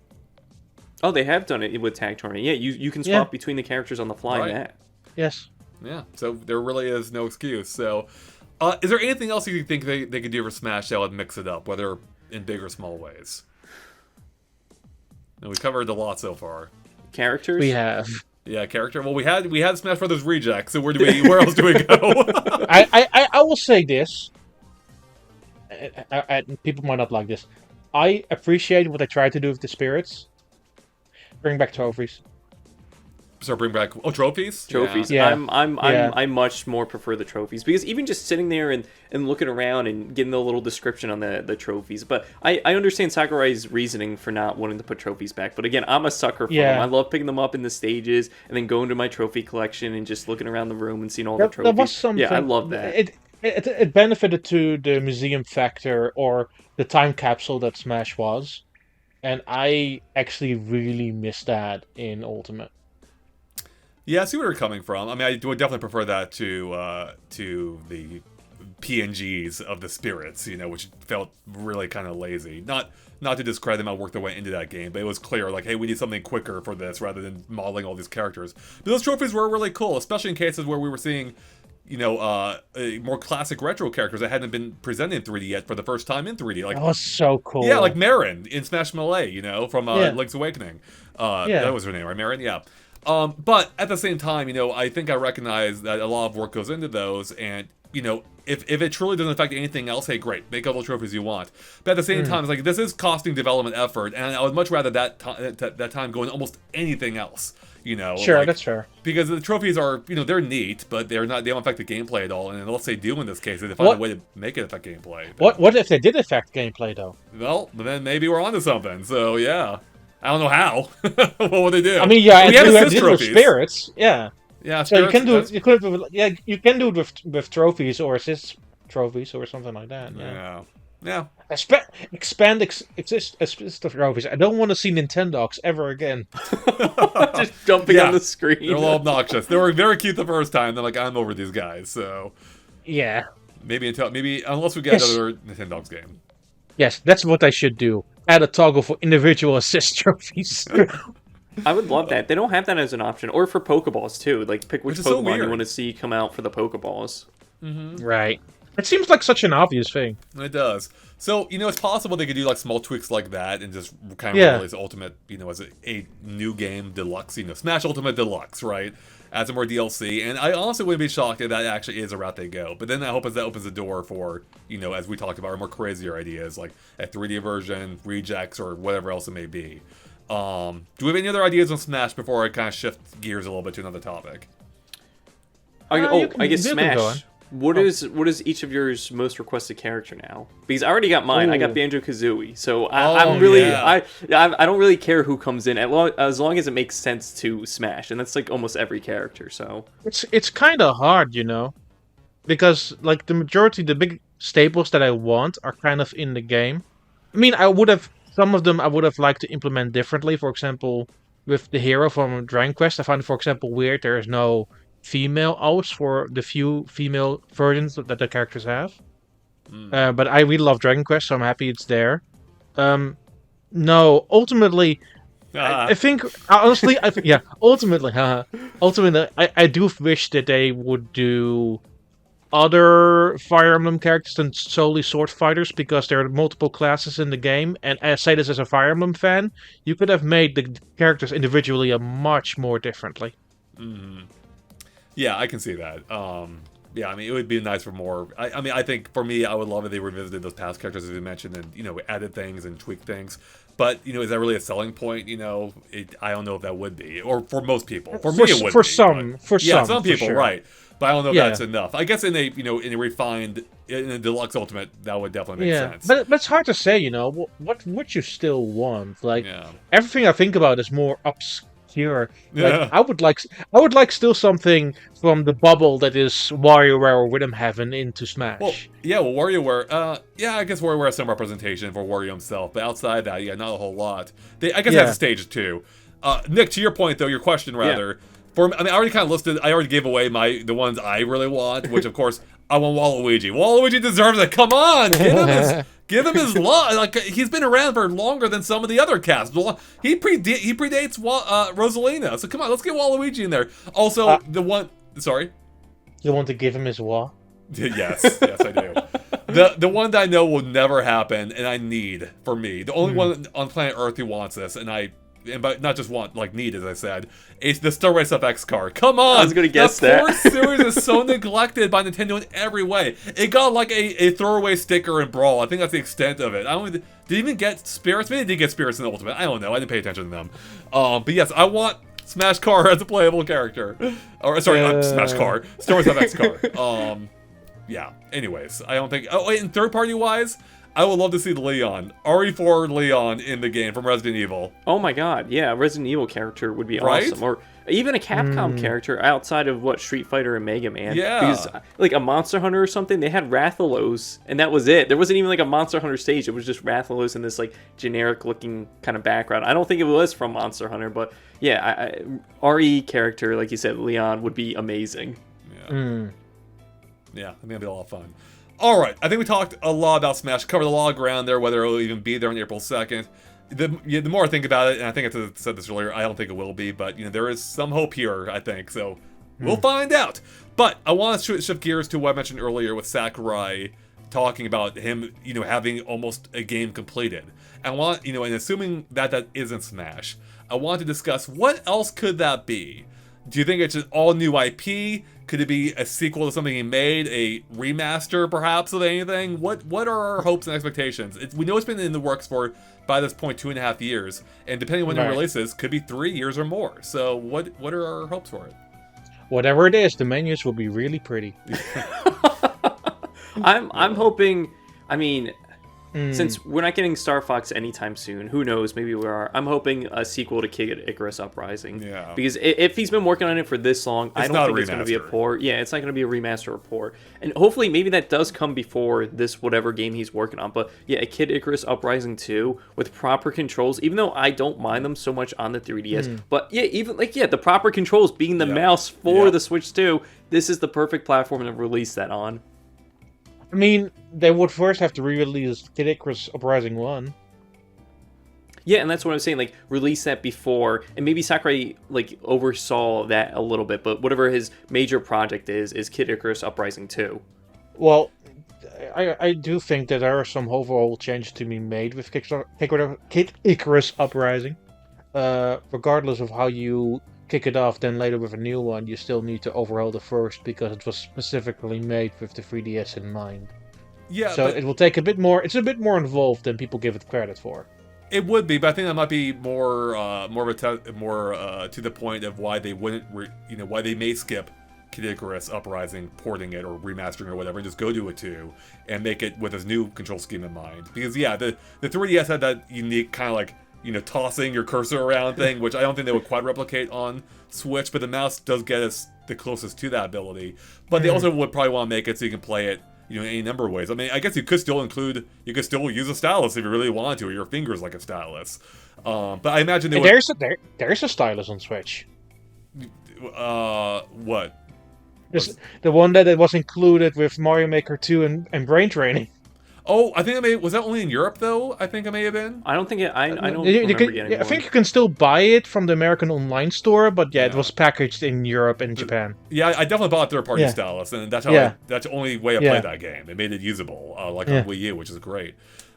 Oh, they have done it with Tag Tournament. Yeah, you can swap between the characters on the fly Right. in that. Yes. Yeah, so there really is no excuse. So, is there anything else you think they could do for Smash that would mix it up, whether in big or small ways? We covered a lot so far. Characters? We have. Yeah, character. Well, we had Smash Brothers Reject. So where else do we go? I will say this. People might not like this. I appreciate what they tried to do with the spirits. Bring back trophies. So bring back trophies. Trophies. Yeah. I much more prefer the trophies because even just sitting there and looking around and getting the little description on the trophies. But I understand Sakurai's reasoning for not wanting to put trophies back. But again, I'm a sucker for them. I love picking them up in the stages and then going to my trophy collection and just looking around the room and seeing all the trophies. There was something. Yeah, I love that. It benefited to the museum factor or the time capsule that Smash was, and I actually really miss that in Ultimate. Yeah, I see where you're coming from. I mean, I would definitely prefer that to the PNGs of the spirits, which felt really kind of lazy. Not to discredit the amount of work that went into that game, but it was clear, like, hey, we need something quicker for this rather than modeling all these characters. But those trophies were really cool, especially in cases where we were seeing, more classic retro characters that hadn't been presented in 3D yet for the first time in 3D. Like, That was so cool. yeah, like Marin in Smash Melee, from Yeah. Link's Awakening. Yeah. That was her name, right? Marin, yeah. But at the same time, I think I recognize that a lot of work goes into those, and if it truly doesn't affect anything else, hey, great, make all the trophies you want. But at the same time, it's like this is costing development effort, and I would much rather that time go in almost anything else. You know, Sure, like, that's fair. because the trophies are, they're neat, but they don't affect the gameplay at all. And unless they do in this case, they find a way to make it affect gameplay. What if they did affect gameplay though? Well, then maybe we're onto something. So yeah, I don't know how. What would they do? I mean, yeah, we have you assist did it with trophies. spirits, yeah. Yeah, So you spirits, can do it. You could you can do it with trophies or assist trophies or something like that. Yeah. Yeah. Expand assist trophies. I don't want to see Nintendogs ever again. Just jumping on the screen. They're a little obnoxious. They were very cute the first time. They're like, I'm over these guys. So Yeah. maybe unless we get another Nintendogs game. Yes, that's what I should do. Add a toggle for individual assist trophies. I would love that. They don't have that as an option, or for Pokeballs too. Like pick which Pokemon you want to see come out for the Pokeballs. Right. It seems like such an obvious thing. It does. So, it's possible they could do like small tweaks like that and just kind of release Ultimate, as a new game deluxe, Smash Ultimate Deluxe, right? Add some more DLC. And I honestly wouldn't be shocked if that actually is a route they go. But then I hope that opens the door for, as we talked about, more crazier ideas like a 3D version, rejects, or whatever else it may be. Do we have any other ideas on Smash before I kind of shift gears a little bit to another topic? I guess Smash. What is each of yours most requested character now? Because I already got mine. I got Banjo-Kazooie. So I don't really care who comes in as long as it makes sense to Smash, and that's like almost every character. So it's kind of hard, because like the the big staples that I want are kind of in the game. I mean, some of them I would have liked to implement differently. For example, with the hero from Dragon Quest, I found it, for example, weird there is no female owls for the few female versions that the characters have. But I really love Dragon Quest, so I'm happy it's there. No, ultimately, I think honestly, ultimately, I do wish that they would do other Fire Emblem characters than solely sword fighters, because there are multiple classes in the game, and I say this as a Fire Emblem fan, you could have made the characters individually a much more differently. Yeah, I can see that. Yeah, I mean, it would be nice for more. I think for me, I would love if they revisited those past characters as you mentioned, and added things and tweaked things. But is that really a selling point? I don't know if that would be, or for most people. For me, it would. Some people, sure. Right? But I don't know if that's enough. I guess in a refined, in a deluxe ultimate, that would definitely make sense. But it's hard to say. What would you still want? Like everything I think about is more obscure. Like, I would like still something from the bubble that is WarioWare or Rhythm Heaven into Smash. WarioWare. I guess WarioWare has some representation for Wario himself, but outside that, not a whole lot. I guess that's a stage too. Nick, to your point though, your question rather. I already kind of listed. I already gave away the ones I really want, which of course I want Waluigi. Waluigi deserves it. Come on, give him his love. Like, he's been around for longer than some of the other casts. He predates Rosalina. So come on, let's get Waluigi in there. Also, the one. Sorry. You want to give him his wah? Yes, I do. The one that I know will never happen, and I need for me, the only one on planet Earth who wants this, but not just want, like, need, as I said, it's the Star Race FX car. Come on! I was gonna guess that. The 4 series is so neglected by Nintendo in every way. It got, like, a throwaway sticker in Brawl. I think that's the extent of it. Did it even get Spirits? Maybe it did get Spirits in the Ultimate. I don't know. I didn't pay attention to them. But yes, I want Smash Car as a playable character. Or, sorry, not Smash Car. Star Wars FX car. Yeah. Anyways, I don't think... Oh, wait, and third-party wise... I would love to see Leon, RE4 Leon in the game from Resident Evil. Oh my god, yeah, a Resident Evil character would be awesome. Or even a Capcom character outside of Street Fighter and Mega Man. Yeah. Because, like, a Monster Hunter or something, they had Rathalos, and that was it. There wasn't even, like, a Monster Hunter stage. It was just Rathalos in this, like, generic-looking kind of background. I don't think it was from Monster Hunter, but, yeah, RE character, like you said, Leon, would be amazing. Yeah, I think it'd be a lot of fun. All right, I think we talked a lot about Smash, covered a lot of ground there, whether it'll even be there on April 2nd. The more I think about it, and I think I said this earlier, I don't think it will be, but there is some hope here, I think, so we'll find out. But I want to shift gears to what I mentioned earlier with Sakurai talking about him, having almost a game completed. I want, and assuming that isn't Smash, I want to discuss what else could that be. Do you think it's an all-new IP? Could it be a sequel to something he made, a remaster perhaps of anything? What are our hopes and expectations? We know it's been in the works for, by this point, 2.5 years, and depending on when it releases, could be 3 years or more. So what are our hopes for it? Whatever it is, the menus will be really pretty. I'm hoping. I mean, since we're not getting Star Fox anytime soon, who knows? Maybe we are. I'm hoping a sequel to Kid Icarus Uprising. Yeah. Because if he's been working on it for this long, I don't think it's going to be a remaster. port. Yeah, it's not going to be a remaster or port. And hopefully, maybe that does come before this whatever game he's working on. But yeah, a Kid Icarus Uprising 2 with proper controls. Even though I don't mind them so much on the 3DS, but yeah, even the proper controls being the mouse for the Switch 2. This is the perfect platform to release that on. I mean, they would first have to re-release Kid Icarus Uprising 1. Yeah, and that's what I'm saying. Like, release that before, and maybe Sakurai oversaw that a little bit. But whatever his major project is Kid Icarus Uprising 2. Well, I do think that there are some overall changes to be made with Kid Icarus Uprising. Regardless of how you kick it off, then later with a new one, you still need to overhaul the first because it was specifically made with the 3DS in mind. Yeah, so it will take a bit more. It's a bit more involved than people give it credit for. It would be, but I think that might be more to the point of why they wouldn't, why they may skip Kid Icarus Uprising, porting it or remastering or whatever, and just go to a 2 and make it with his new control scheme in mind. Because the 3DS had that unique kind of like, tossing your cursor around thing, which I don't think they would quite replicate on Switch, but the mouse does get us the closest to that ability. But they also would probably want to make it so you can play it, in any number of ways. I mean, I guess you could still use a stylus if you really wanted to, or your fingers like a stylus. But I imagine there's a stylus on Switch. What? The one that was included with Mario Maker 2 and Brain Training. Oh, I think was that only in Europe though? I think it may have been. I don't think it. I don't remember getting one. I think you can still buy it from the American online store, but it was packaged in Europe and Japan. Yeah, I definitely bought third-party stylus, and that's how that's the only way I played that game. It made it usable, on Wii U, which is great.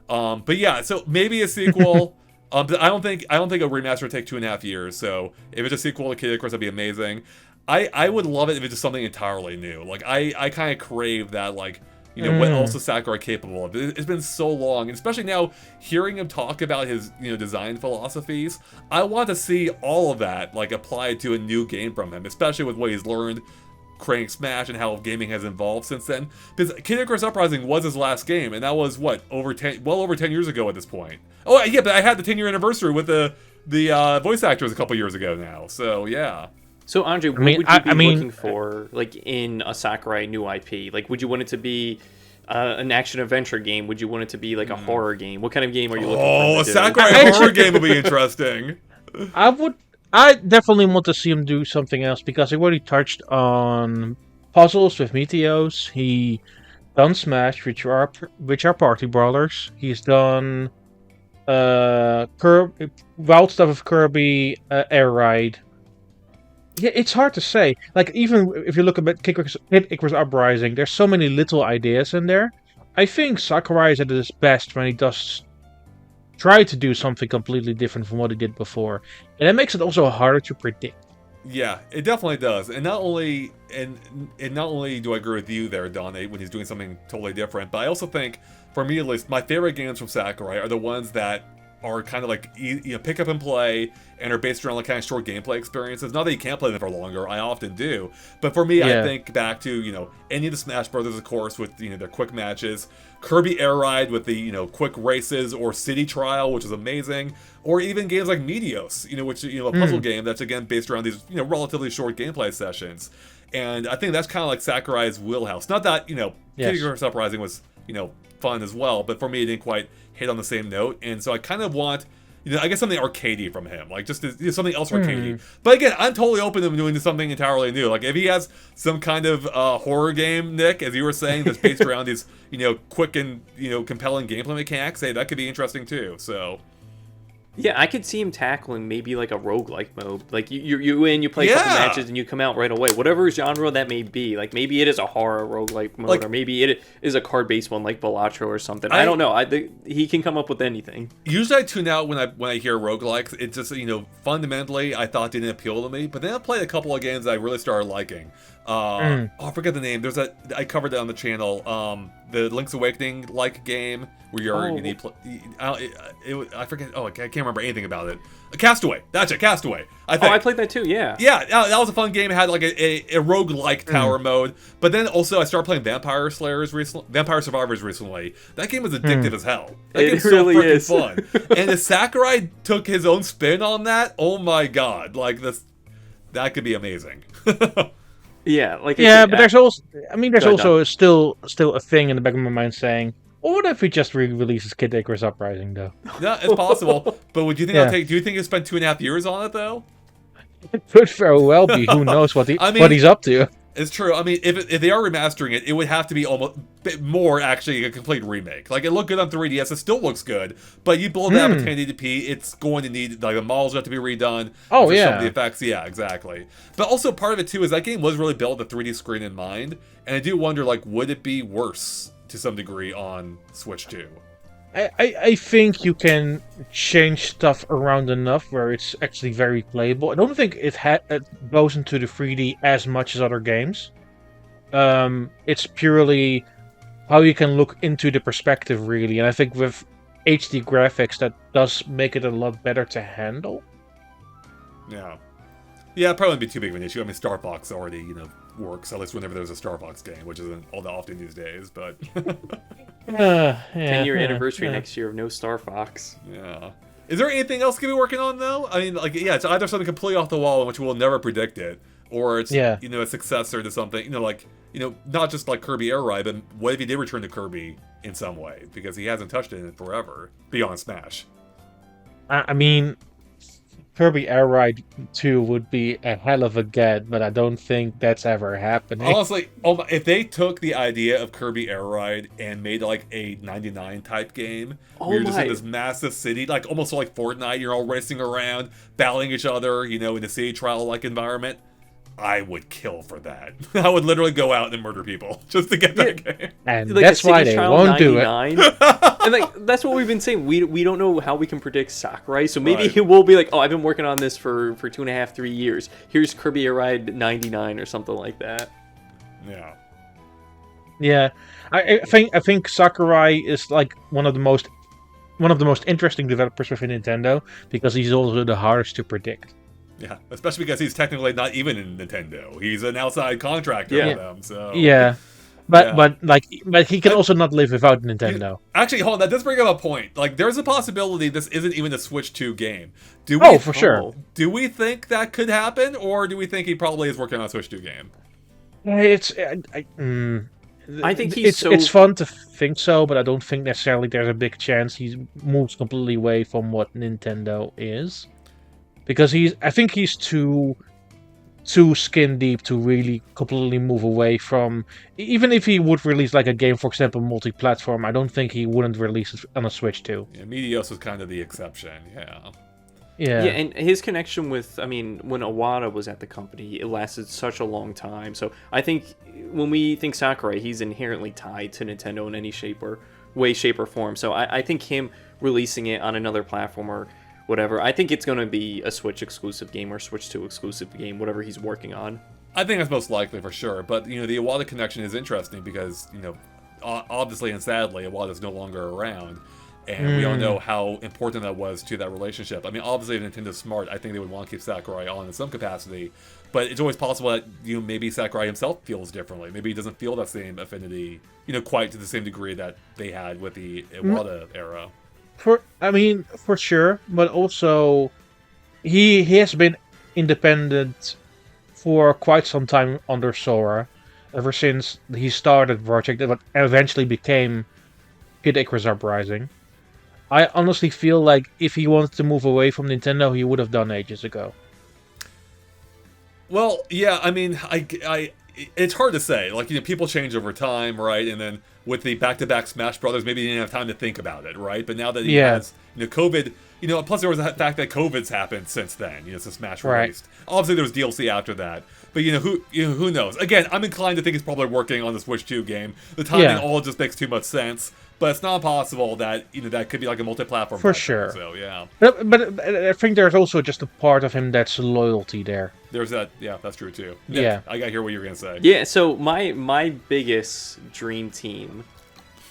But yeah, so maybe a sequel. But I don't think a remaster would take 2.5 years. So if it's a sequel to Kid Icarus, that'd be amazing. I would love it if it's just something entirely new. Like I kind of crave that what else is Sakurai capable of? It's been so long, and especially now, hearing him talk about his, design philosophies, I want to see all of that, applied to a new game from him, especially with what he's learned creating Smash and how gaming has evolved since then. Because Kid Icarus Uprising was his last game, and that was, well over 10 years ago at this point. Oh, yeah, but I had the 10-year anniversary with the voice actors a couple years ago now, so yeah. So, Andre, what would you be looking for, in a Sakurai new IP? Would you want it to be an action-adventure game? Would you want it to be, a horror game? What kind of game are you looking for? Oh, a Sakurai horror game would be interesting. I definitely want to see him do something else, because he already touched on puzzles with Meteos. He done Smash, which are party brawlers. He's done wild stuff with Kirby, Air Ride. Yeah, it's hard to say. Even if you look at Kid Icarus Uprising, there's so many little ideas in there. I think Sakurai is at his best when he does try to do something completely different from what he did before. And that makes it also harder to predict. Yeah, it definitely does. And not only do I agree with you there, Daan, when he's doing something totally different, but I also think, for me at least, my favorite games from Sakurai are the ones that are kind of pick up and play and are based around kind of short gameplay experiences. Not that you can't play them for longer, I often do. But for me, I think back to, any of the Smash Brothers, of course, with, their quick matches. Kirby Air Ride with the, quick races, or City Trial, which is amazing. Or even games like Meteos, which, a puzzle game that's, again, based around these, relatively short gameplay sessions. And I think that's kind of like Sakurai's wheelhouse. Not that, Kid Icarus Uprising was, fun as well, but for me, it didn't quite hit on the same note. And so I kind of want, I guess something arcadey from him, just something else arcadey. But again, I'm totally open to him doing something entirely new. If he has some kind of horror game, Nick, as you were saying, that's based around these, quick and, compelling gameplay mechanics, hey, that could be interesting too. So. Yeah, I could see him tackling maybe a roguelike mode. You play a couple matches and you come out right away. Whatever genre that may be. Maybe it is a horror roguelike mode, or maybe it is a card-based one like Balatro or something. I don't know. He can come up with anything. Usually I tune out when I hear roguelikes. It's just, fundamentally I thought didn't appeal to me. But then I played a couple of games that I really started liking. I forget the name. I covered it on the channel. The Link's Awakening like game where you need. I forget. I can't remember anything about it. Castaway. That's it. Castaway. I think. I played that too. Yeah. Yeah, that was a fun game. It had like a roguelike tower mode. But then also I started playing Vampire Survivors recently. That game was addictive as hell. That game's really so freaking is. fun. And if Sakurai took his own spin on that, oh my god, like that could be amazing. Yeah, but there's also, still a thing in the back of my mind saying, well, what if we just re-releases Kid Icarus Uprising, though? Yeah, it's possible. But do you think he'll spend 2.5 years on it, though? It could very well be. Who knows what he's up to? It's true. I mean, if they are remastering it, it would have to be almost more actually a complete remake. Like, it looked good on 3DS, it still looks good, but you blow that up to 1080p, it's going to need, like, the models have to be redone. Oh, Some of the effects, yeah, exactly. But also part of it, too, is that game was really built with the 3D screen in mind, and I do wonder, like, would it be worse to some degree on Switch 2? I think you can change stuff around enough where it's actually very playable. I don't think it goes into the 3D as much as other games. It's purely how you can look into the perspective, really. And I think with HD graphics, that does make it a lot better to handle. Yeah. Yeah, it probably wouldn't be too big of an issue. I mean, Star Fox already, works, at least whenever there's a Star Fox game, which isn't all that often these days, but... 10-year anniversary next year of no Star Fox. Yeah. Is there anything else you could be working on, though? I mean, like, yeah, it's either something completely off the wall in which we'll never predict it, or it's, a successor to something, not just like Kirby Air Ride, but what if he did return to Kirby in some way? Because he hasn't touched it in forever, beyond Smash. I mean... Kirby Air Ride 2 would be a hell of a get, but I don't think that's ever happening. Honestly, if they took the idea of Kirby Air Ride and made like a 99 type game, where you're just in this massive city, like almost like Fortnite, you're all racing around, battling each other, in a city trial-like environment, I would kill for that. I would literally go out and murder people just to get that game. And that's why they won't do it. And that's what we've been saying. We don't know how we can predict Sakurai, so maybe he will be like, I've been working on this for 2.5, 3 years. Here's Kirby Air Ride 99 or something like that. Yeah. Yeah. I think Sakurai is like one of the most interesting developers within Nintendo, because he's also the hardest to predict. Yeah, especially because he's technically not even in Nintendo. He's an outside contractor for them. So but he can also not live without Nintendo. Actually, hold on, that does bring up a point. Like, there's a possibility this isn't even a Switch 2 game. For sure. Do we think that could happen, or do we think he probably is working on a Switch 2 game? I think it's fun to think so, but I don't think necessarily there's a big chance he moves completely away from what Nintendo is. Because I think he's too skin deep to really completely move away from. Even if he would release like a game, for example, multi-platform, I don't think he wouldn't release it on a Switch 2. Yeah, Meteos was kind of the exception. Yeah, and his connection with, when Iwata was at the company, it lasted such a long time. So I think when we think Sakurai, he's inherently tied to Nintendo in any shape or form. So I think him releasing it on another platform or whatever, I think it's going to be a Switch exclusive game or Switch 2 exclusive game, whatever he's working on. I think that's most likely for sure. But, the Iwata connection is interesting because, obviously and sadly, Iwata's no longer around. And we all know how important that was to that relationship. I mean, obviously, if Nintendo's smart, I think they would want to keep Sakurai on in some capacity. But it's always possible that, maybe Sakurai himself feels differently. Maybe he doesn't feel that same affinity, quite to the same degree that they had with the Iwata era. For sure, but also he has been independent for quite some time under Sora, ever since he started the project that eventually became Kid Icarus Uprising. I honestly feel like if he wanted to move away from Nintendo, he would have done ages ago. Well, yeah, it's hard to say. Like, people change over time, right? And then with the back-to-back Smash Brothers, maybe he didn't have time to think about it, right? But now that he has, COVID, plus there was the fact that COVID's happened since then, since Smash released. Obviously, there was DLC after that. But, who knows? Again, I'm inclined to think he's probably working on the Switch 2 game. The timing all just makes too much sense. But it's not impossible that, that could be like a multi-platform. For sure. So, yeah. But I think there's also just a part of him that's loyalty there. There's that. Yeah, that's true too. Yeah. I gotta hear what you're gonna say. Yeah, so my biggest dream team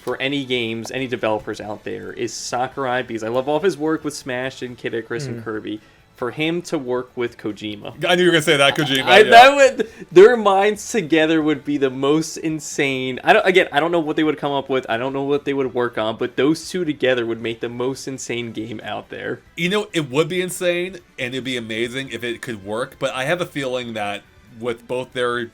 for any games, any developers out there is Sakurai, because I love all of his work with Smash and Kid Icarus and Kirby. For him to work with Kojima. I knew you were gonna say that, Kojima. That would, their minds together would be the most insane. I don't know what they would come up with. I don't know what they would work on, but those two together would make the most insane game out there. You know, it would be insane and it'd be amazing if it could work, but I have a feeling that with both their,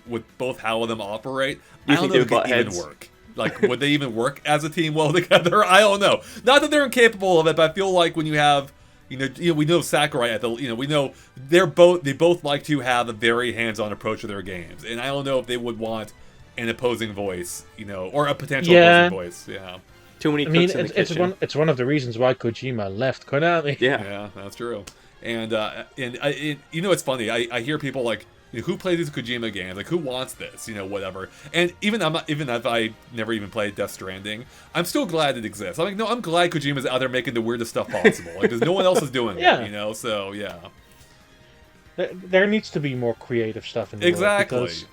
with both how them operate, I don't know if it could even work. Like, would they even work as a team well together? I don't know. Not that they're incapable of it, but I feel like when you have, we know Sakurai at the, we know they both like to have a very hands-on approach to their games, and I don't know if they would want an opposing voice, or a potential opposing voice. Yeah. Too many cooks in the kitchen. It's one of the reasons why Kojima left Konami. Yeah, that's true. And it's funny. I hear people like, who plays these Kojima games? Like, who wants this? Whatever. And even if I never even played Death Stranding, I'm still glad it exists. I'm like, no, I'm glad Kojima's out there making the weirdest stuff possible. Like, because no one else is doing it. So yeah. There needs to be more creative stuff in the world. Because,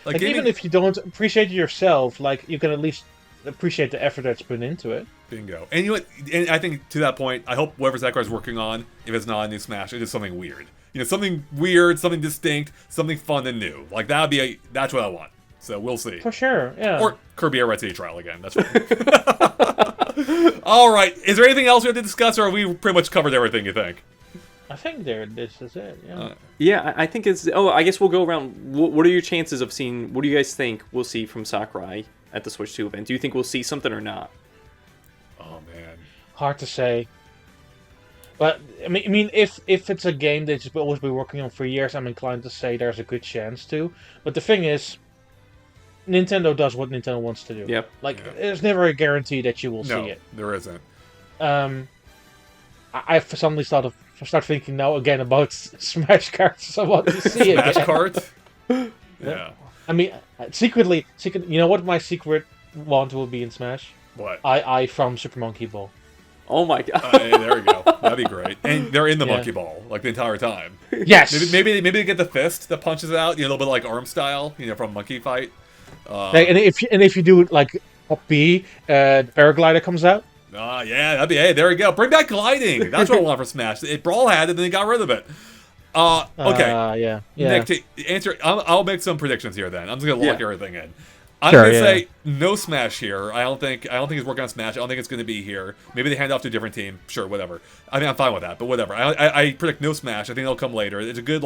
like even if you don't appreciate it yourself, like, you can at least appreciate the effort that's put into it. Bingo. And and I think to that point, I hope whatever Sakurai's working on, if it's not a new Smash, it is something weird. Something weird, something distinct, something fun and new. Like, that's what I want. So we'll see. For sure, yeah. Or Kirby Air Red City Trial again. That's right. All right. Is there anything else we have to discuss, or have we pretty much covered everything, you think? I think this is it, yeah. I think it's... Oh, I guess we'll go around. What are your chances of seeing... What do you guys think we'll see from Sakurai at the Switch 2 event? Do you think we'll see something or not? Oh, man. Hard to say. But, I mean, if it's a game that you've always been working on for years, I'm inclined to say there's a good chance to. But the thing is, Nintendo does what Nintendo wants to do. Yep. There's never a guarantee that you will see it. No, there isn't. I've suddenly start thinking now again about Smash cards. I want to see it. Smash cards? Yeah. I mean, secretly, you know what my secret want will be in Smash? What? I from Super Monkey Ball. Oh my god! Hey, there we go. That'd be great. And they're in the monkey ball like the entire time. Yes. Maybe they get the fist that punches it out. A little bit like Arm style. From Monkey Fight. And if you do it like Pop B, the paraglider comes out. Yeah, that'd be. Hey, there we go. Bring back gliding. That's what I want for Smash. Brawl had it, and then they got rid of it. Okay. Yeah. Nick, to answer, I'll make some predictions here. Then I'm just gonna lock everything in. I'm Sure, gonna say no Smash here. I don't think he's working on Smash. I don't think it's gonna be here. Maybe they hand it off to a different team. Sure, whatever. I mean, I'm fine with that, but whatever. I predict no Smash. I think it'll come later. It's a good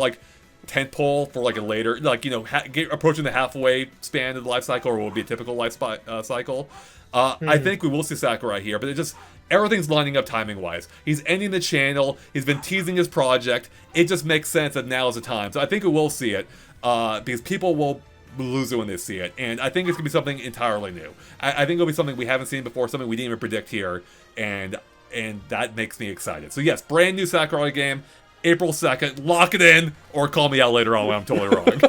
tent pole for a later, approaching the halfway span of the life cycle, or will be a typical life cycle. I think we will see Sakurai here, but everything's lining up timing wise. He's ending the channel. He's been teasing his project. It just makes sense that now is the time. So I think we will see it because people will lose it when they see it, and I think it's gonna be something entirely new. I think it'll be something we haven't seen before, something we didn't even predict here, and that makes me excited. So yes, brand new Sakurai game, April 2nd. Lock it in, or call me out later on when I'm totally wrong.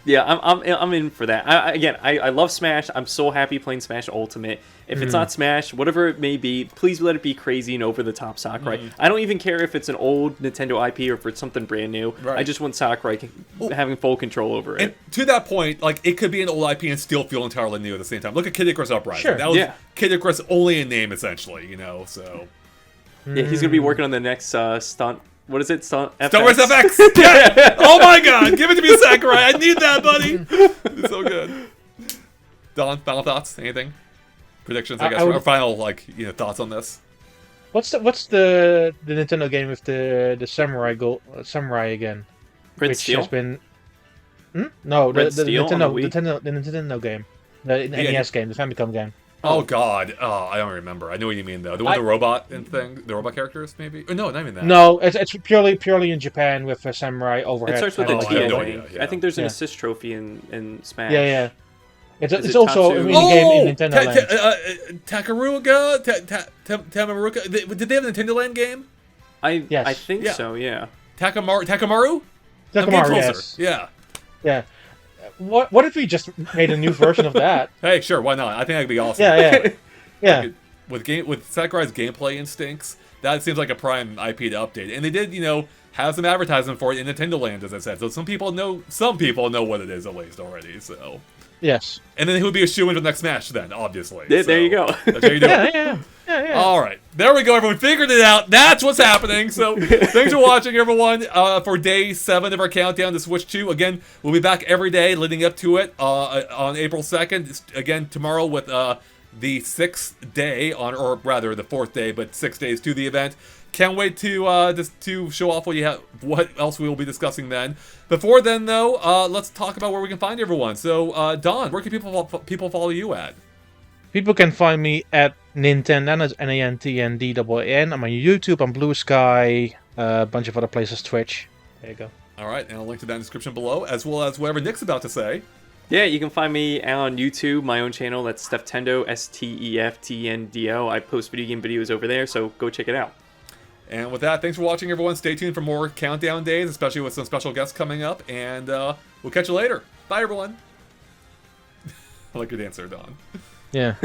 Yeah, I'm in for that. I love Smash. I'm so happy playing Smash Ultimate. If it's not Smash, whatever it may be, please let it be crazy and over the top Sakurai. I don't even care if it's an old Nintendo IP or if it's something brand new. Right. I just want Sakurai having full control over it. And to that point, it could be an old IP and still feel entirely new at the same time. Look at Kid Icarus Uprising. Sure. That was Kid Icarus only in name, essentially. So. Yeah, he's gonna be working on the next stunt. What is it? Star Wars FX! Yeah! Oh my god! Give it to me, Sakurai! I need that, buddy! It's so good. Daan, final thoughts? Anything? Predictions, I guess? Or final, thoughts on this? What's the Nintendo game with the samurai again? Prince Steel? Has been... No, the Nintendo game. The NES game, the Famicom game. Oh god, I don't remember. I know what you mean though. The one with the robot and thing, the robot characters maybe. Or no, not even that. No, it's purely in Japan with a samurai overhead. It starts with a T. I think. I think there's an assist trophy in Smash. Yeah. It's also a minigame in Nintendo Land. Tamaruka. Did they have a Nintendo Land game? I think so. Yeah. Takamaru. Yes. Yeah. What if we just made a new version of that? Hey, sure, why not? I think that'd be awesome. Yeah. With Sakurai's gameplay instincts, that seems like a prime IP to update. And they did, have some advertising for it in Nintendo Land, as I said. So some people know what it is at least already. So Yes. and then who would be a shoe-in for the next Smash then, obviously. There you go. That's how you do it. Yeah. All right, there we go. Everyone figured it out. That's what's happening. So thanks for watching, everyone, for day 7 of our countdown to Switch 2. Again, we'll be back every day leading up to it on April 2nd. Again, tomorrow with the 6th day, or rather the 4th day, but 6 days to the event. Can't wait to show off what else we will be discussing then. Before then, though, let's talk about where we can find everyone. So, Daan, where can people follow you at? People can find me at Nintendan, that's Nantndaan. I'm on YouTube, on Blue Sky, a bunch of other places, Twitch. There you go. All right, and I'll link to that in the description below, as well as whatever Nick's about to say. Yeah, you can find me on YouTube, my own channel. That's Steftendo, Steftndo. I post video game videos over there, so go check it out. And with that, thanks for watching, everyone. Stay tuned for more countdown days, especially with some special guests coming up. And we'll catch you later. Bye, everyone. I like your dance there, Daan. Yeah.